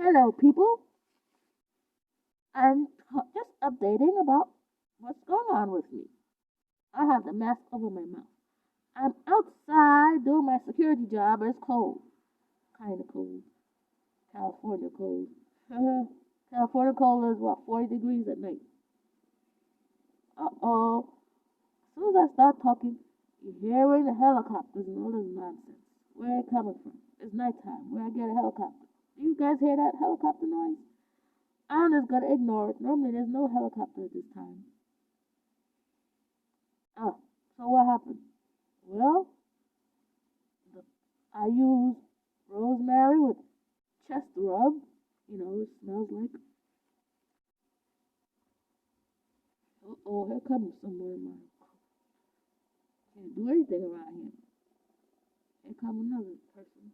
Hello, people. Just updating about what's going on with me. I have the mask over my mouth. I'm outside doing my security job. It's cold. Kind of cold. California cold. California cold is what, 40 degrees at night. Uh-oh. As soon as I start talking, you're hearing the helicopters and all this nonsense. Where it coming from? It's nighttime. Where I get a helicopter? Do you guys hear that helicopter noise? I'm just gonna ignore it. Normally there's no helicopter at this time. Oh, so what happened? Well, the, I used rosemary with chest rub. It smells like. Oh, here comes someone in my. Can't do anything around here. Here comes another person.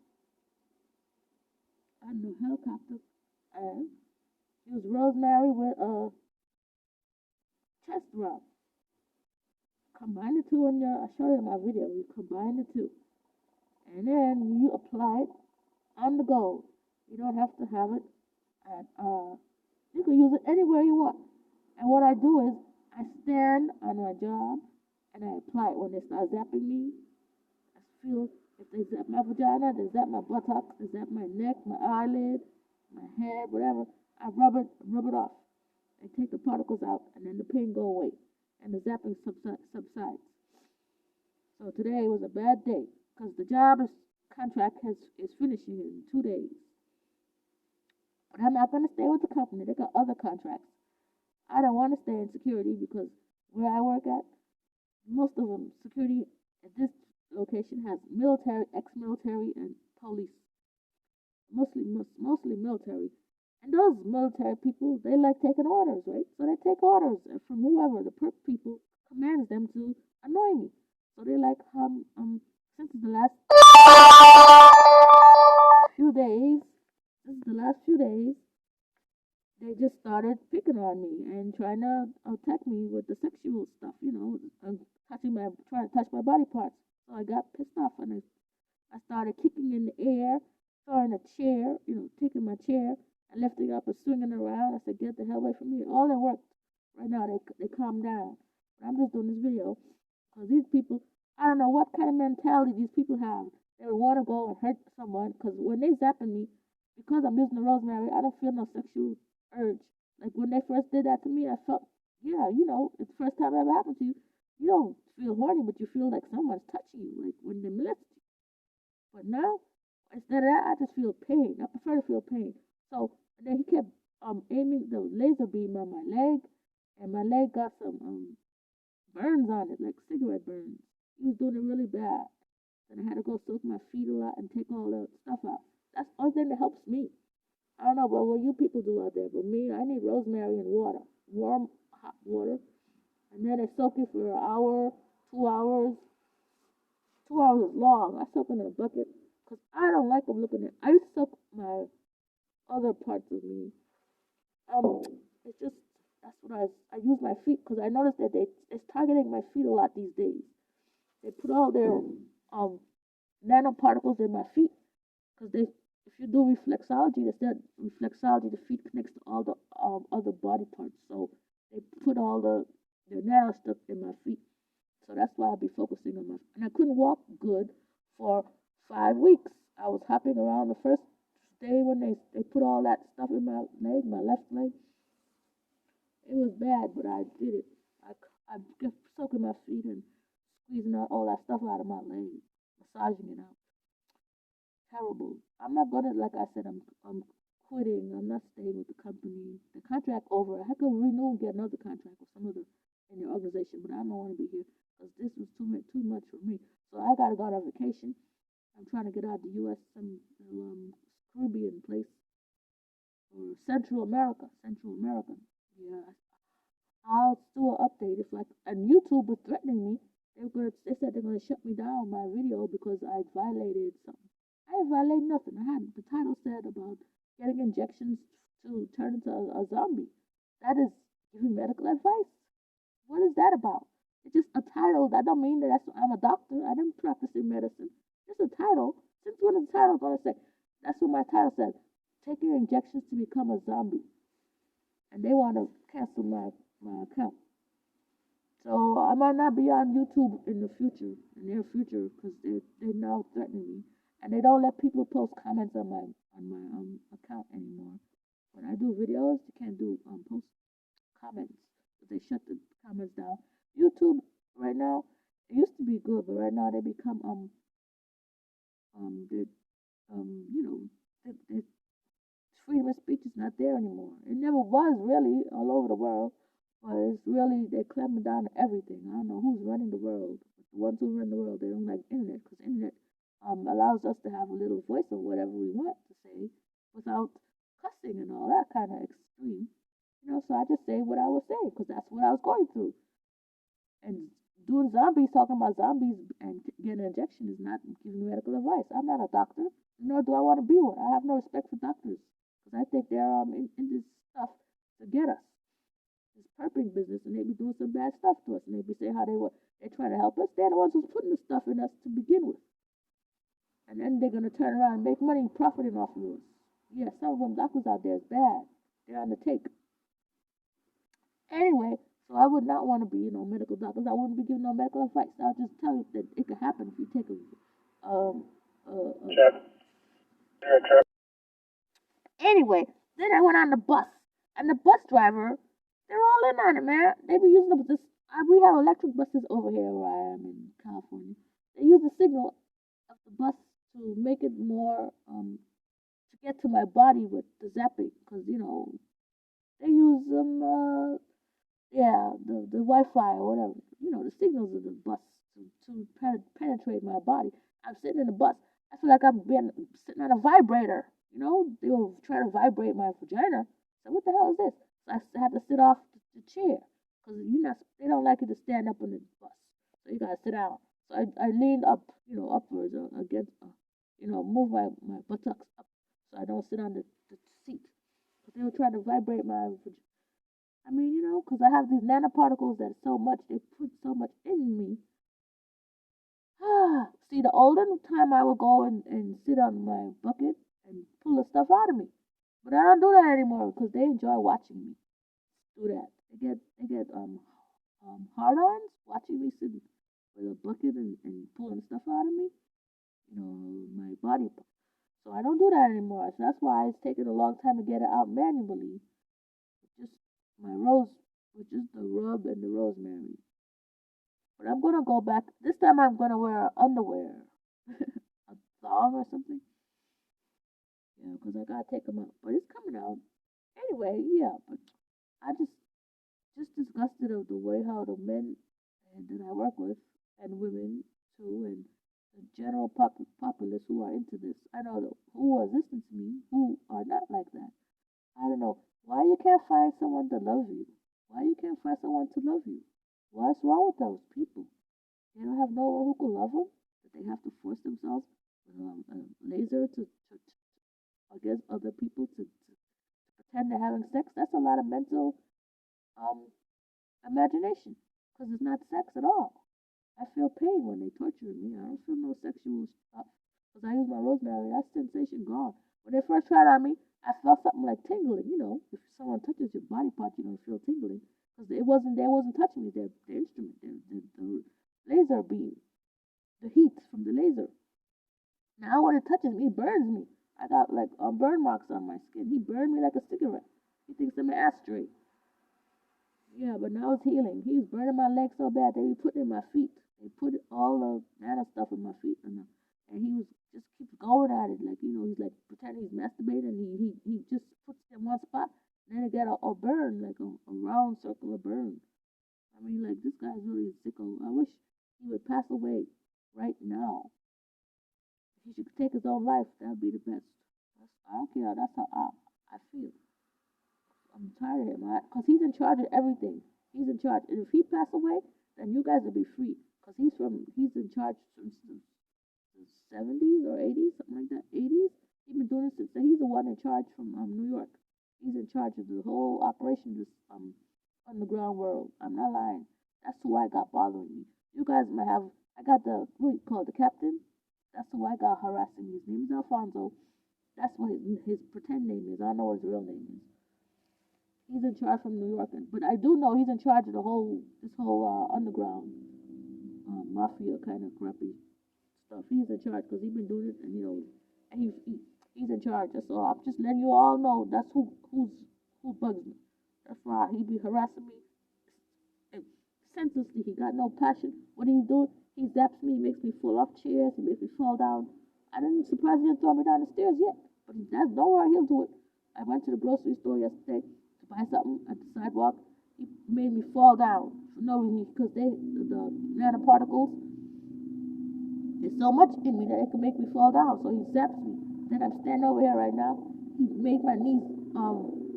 I know helicopter. And use rosemary with a chest rub. Combine the two in your. I showed you in my video. You combine the two, and then you apply it on the go. You don't have to have it at. You can use it anywhere you want. And what I do is I stand on my job and I apply it when they start zapping me. I feel if they zap my vagina, they zap my buttocks, they zap my neck, my eyelid, my head, whatever. I rub it off. I take the particles out, and then the pain go away, and the zapping subsides. So today was a bad day because the job contract is finishing in 2 days. But I'm not going to stay with the company. They got other contracts. I don't want to stay in security because where I work at, most of them security at this location has military, ex-military, and police. Mostly military. And those military people, they like taking orders, right? So they take orders from whoever the perp people commands them to annoy me. So they like since the last few days, since the last few days, they just started picking on me and trying to attack me with the sexual stuff, trying to touch my body parts. So I got pissed off and I started kicking in the air, throwing a chair, taking my chair and lifting it up and swinging it around. I said, get the hell away from me. All that worked. Right now, they calmed down. But I'm just doing this video because these people, I don't know what kind of mentality these people have. They would want to go and hurt someone because when they zapping me, because I'm using the rosemary, I don't feel no sexual urge. Like when they first did that to me, I felt, yeah, it's the first time that ever happened to you. You don't feel horny, but you feel like someone's touching you, like when they molest you. But now, instead of that, I just feel pain. I prefer to feel pain. So and then he kept aiming the laser beam on my leg, and my leg got some burns on it, like cigarette burns. He was doing it really bad. Then I had to go soak my feet a lot and take all the stuff out. That's the only thing that helps me. I don't know about what you people do out there, but me, I need rosemary and water, warm, hot water, and then I soak it for an hour, 2 hours. 2 hours is long. I soak in a bucket because I don't like them looking at. I used to soak my other parts of me. Um, it's just that's what I use my feet because I noticed that it's targeting my feet a lot these days. They put all their um nanoparticles in my feet because they if you do reflexology, they said reflexology the feet connects to all the other body parts. So they put all the nano stuff in my feet. So that's why I'll be focusing on my and I couldn't walk good for 5 weeks. I was hopping around the first day when they put all that stuff in my leg, my left leg. It was bad, but I did it. I kept soaking my feet and squeezing out all that stuff out of my leg, massaging it out. Terrible. I'm not gonna like I said. I'm quitting. I'm not staying with the company. The contract over. I could renew and get another contract with some other in your organization, but I don't want to be here because this was too much for me. So I gotta go on vacation. I'm trying to get out of the U.S. some Caribbean place or Central America. Central America. Yeah, I'll do an update. If like and YouTube was threatening me, they said they're gonna shut me down my video because I violated something. I ain't violated nothing. I had the title said about getting injections to turn into a zombie. That is giving medical advice. What is that about? It's just a title. That don't mean that I'm a doctor. I didn't practice in medicine. It's a title. Since when is the title gonna say? That's what my title says. take your injections to become a zombie, and they want to cancel my account. So I might not be on YouTube in the future, in near future, because they're now threatening me, and they don't let people post comments on my account anymore. When I do videos, you can't do post comments. They shut the comments down. YouTube right now, it used to be good, but right now they become they you know they freedom of speech is not there anymore. It never was really all over the world, but it's really they're clamping down on everything. I don't know who's running the world. But the ones who run the world, they don't like internet because internet allows us to have a little voice of whatever we want to say without cussing and all that kind of extreme. So I just say what I was saying because that's what I was going through. And doing zombies, talking about zombies and getting an injection is not giving medical advice. I'm not a doctor, nor do I want to be one. I have no respect for doctors because I think they're in this stuff to get us. This perping business, and they be doing some bad stuff to us, and they be saying how they're trying to help us. They're the ones who's putting the stuff in us to begin with, and then they're gonna turn around and make money profiting off of us. Yeah, some of them doctors out there is bad. They're on the take. Anyway, so I would not want to be, medical doctors. I wouldn't be giving no medical advice. I'll just tell you that it could happen if you take um, Anyway, then I went on the bus, and the bus driver, they're all in on it, man. They be using this. We have electric buses over here where I am in California. They use the signal of the bus to make it more to get to my body with the zapping, because they use yeah, the Wi-Fi or whatever, the signals of the bus to penetrate my body. I'm sitting in the bus. I feel like I'm being sitting on a vibrator. They will try to vibrate my vagina. So what the hell is this? So I had to sit off the chair because they don't like you to stand up on the bus. So you gotta sit down. So I leaned up, upwards against, move my buttocks up so I don't sit on the seat. But they were trying to vibrate my vagina. I mean, because I have these nanoparticles that they put so much in me. See, the older time I would go and sit on my bucket and pull the stuff out of me. But I don't do that anymore because they enjoy watching me do that. They get hard ons watching me sit with a bucket and pulling stuff out of me, my body. So I don't do that anymore. So that's why it's taken a long time to get it out manually. Just my rose, which is the rub and the rosemary. But I'm gonna go back. This time I'm gonna wear underwear, a thong or something. Yeah, because I gotta take them out. But it's coming out anyway. Yeah, but I just disgusted of the way how the men that I work with and women too and the general populace who are into this. I know who are listening to me who are not like that. I don't know why you can't find someone to love you. Why you can't find someone to love you? What's wrong with those people? They don't have no one who can love them. That they have to force themselves with a laser to against other people to pretend they're having sex. That's a lot of mental um imagination because it's not sex at all. I feel pain when they torture me. I don't feel no sexual stuff because I use my rosemary. That sensation gone. When they first tried on me, I felt something like tingling. If someone touches your body part, you're gonna feel tingling because they wasn't touching me. The instrument, the laser beam, the heat from the laser. Now when it touches me, it burns me. I got like burn marks on my skin. He burned me like a cigarette. He thinks I'm an ashtray. Yeah, but now it's healing. He was burning my legs so bad they be putting it in my feet. They put all the nano stuff in my feet, and he was just keeps going at it like he's like pretending he's masturbating. And he just puts it in one spot, and then it got a burn like a round circular burn. I mean, like this guy's really sicko. I wish he would pass away right now. If he should take his own life, that'd be the best. I don't care. That's how I feel. I'm tired of him, because he's in charge of everything. He's in charge, and if he pass away, then you guys will be free, because he's in charge since the 70s or 80s, something like that. 80s. He's been doing it since. He's the one in charge from New York. He's in charge of the whole operation, this underground world. I'm not lying. That's who I got bothering me. You guys might have. I got the what you call it, the captain. That's who I got harassing me. His name is Alfonso. That's what his pretend name is. I don't know what his real name is. He's in charge from New York, but I do know he's in charge of the whole this whole underground mafia kind of crappy stuff. He's in charge because he's been doing it, and and he's in charge. So I'm just letting you all know that's who bugs me. That's why he be harassing me senselessly. He got no passion. What he do? He zaps me, makes me fall off chairs, he makes me fall down. I didn't surprise he didn't throw me down the stairs yet, but that's nowhere he'll do it. I went to the grocery store yesterday to buy something at the sidewalk. He made me fall down for no reason because the nanoparticles, there's so much in me that it can make me fall down. So he zaps me. Then I'm standing over here right now. He made my knees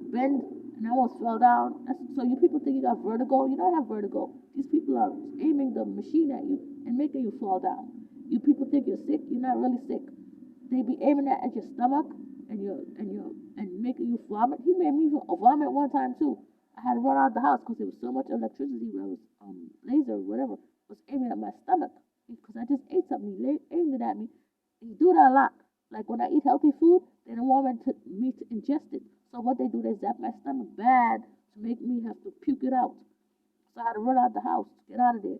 bend and I almost fell down. So you people think you got vertigo? You don't have vertigo. These people are aiming the machine at you and making you fall down. You people think you're sick. You're not really sick. They be aiming that at your stomach and making you vomit. He made me vomit one time too. I had to run out of the house because there was so much electricity where it was laser or whatever was aiming at my stomach because I just ate something. He aimed it at me. He do that a lot. Like when I eat healthy food, they don't want me to ingest it. So what they do, they zap my stomach bad to make me have to puke it out. So I had to run out the house to get out of there.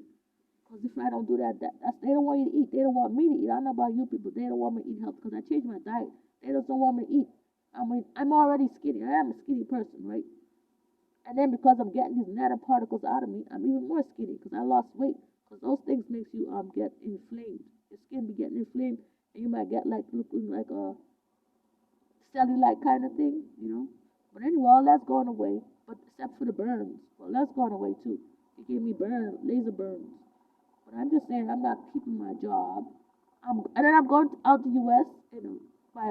Because if I don't do that's they don't want you to eat. They don't want me to eat. I don't know about you people. They don't want me to eat healthy because I changed my diet. They just don't want me to eat. I mean, I'm already skinny. I am a skinny person, right? And then because I'm getting these nanoparticles out of me, I'm even more skinny because I lost weight. Because those things makes you get inflamed. Your skin be getting inflamed, and you might get like looking like a cellulite kind of thing. But anyway, all that's going away. But except for the burns, well, that's going away too. It gave me laser burns. But I'm just saying, I'm not keeping my job. And then I'm going out to U.S.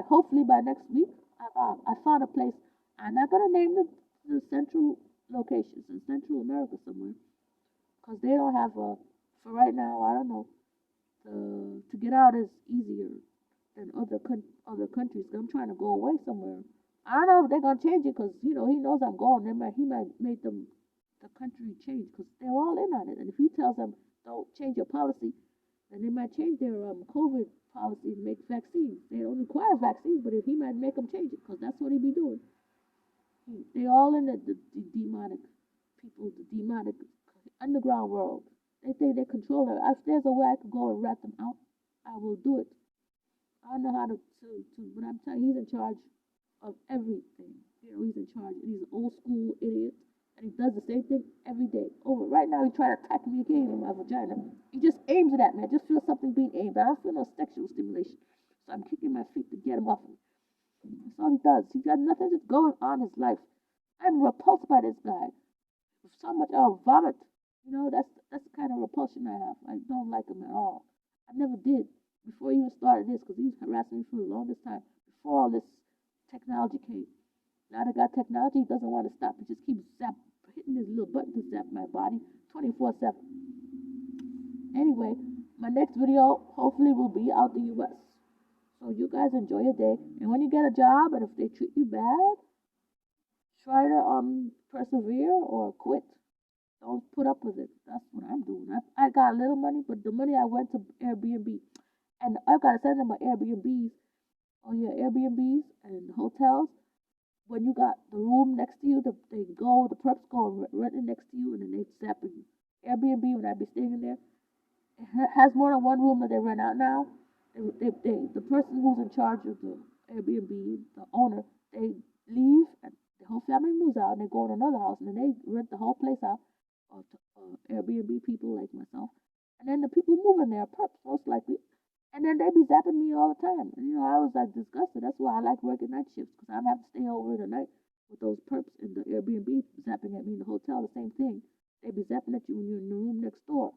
Hopefully by next week. I found a place. I'm not gonna name the central locations in Central America somewhere, because they don't have a. For right now, I don't know. To get out is easier than other countries. I'm trying to go away somewhere. I don't know if they're gonna change it because he knows I'm going. He might make the country change because they're all in on it. And if he tells them don't change your policy, then they might change their COVID policy and make vaccines. They don't require vaccines, but if he might make them change it because that's what he be doing. They all in the demonic people, the demonic underground world. They think they control it. If there's a way I could go and rat them out, I will do it. I don't know how but I'm telling you, he's in charge of everything. He's in charge. He's an old school idiot, and he does the same thing every day. Over right now, he's trying to attack me again in my vagina. He just aims it at me. I just feel something being aimed. I don't feel no sexual stimulation, so I'm kicking my feet to get him off me. That's all he does. He got nothing that's going on in his life. I'm repulsed by this guy. With so much vomit. That's the kind of repulsion I have. I don't like him at all. I never did before he even started this because he was harassing me for the longest time before all this technology came. Now that I got technology, he doesn't want to stop. He just keeps hitting his little button to zap my body 24/7. Anyway, my next video hopefully will be out the U.S. So you guys enjoy your day. And when you get a job and if they treat you bad, try to persevere or quit. Don't put up with it. That's what I'm doing. I got a little money, but the money I went to Airbnb. And I gotta send them my Airbnbs. Oh yeah, Airbnbs and hotels. When you got the room next to you, the preps go and rent it next to you, and then they zap you. Airbnb, when I be staying in there, it has more than one room that they rent out now. The person who's in charge of the Airbnb, the owner, they leave and the whole family moves out and they go in another house and then they rent the whole place out to Airbnb people like myself. And then the people move in there are perps, most likely. And then they be zapping me all the time. And I was like disgusted. That's why I like working night shifts because I don't have to stay over the night with those perps in the Airbnb zapping at me in the hotel. The same thing. They be zapping at you when you're in the room next door.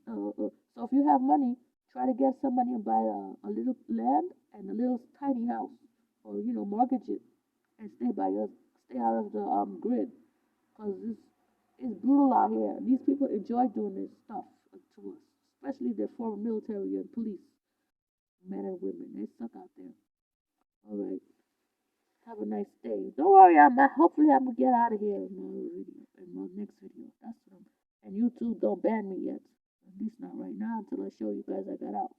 So if you have money, try to get some money and buy a little land and a little tiny house, or mortgage it and stay out of the grid, because it's brutal out here. These people enjoy doing this stuff to us, especially the former military and police men and women. They suck out there. All right, have a nice day. Don't worry, hopefully I'm gonna get out of here in my next video. That's what and YouTube don't ban me yet. At least not right now until I show you guys I got out.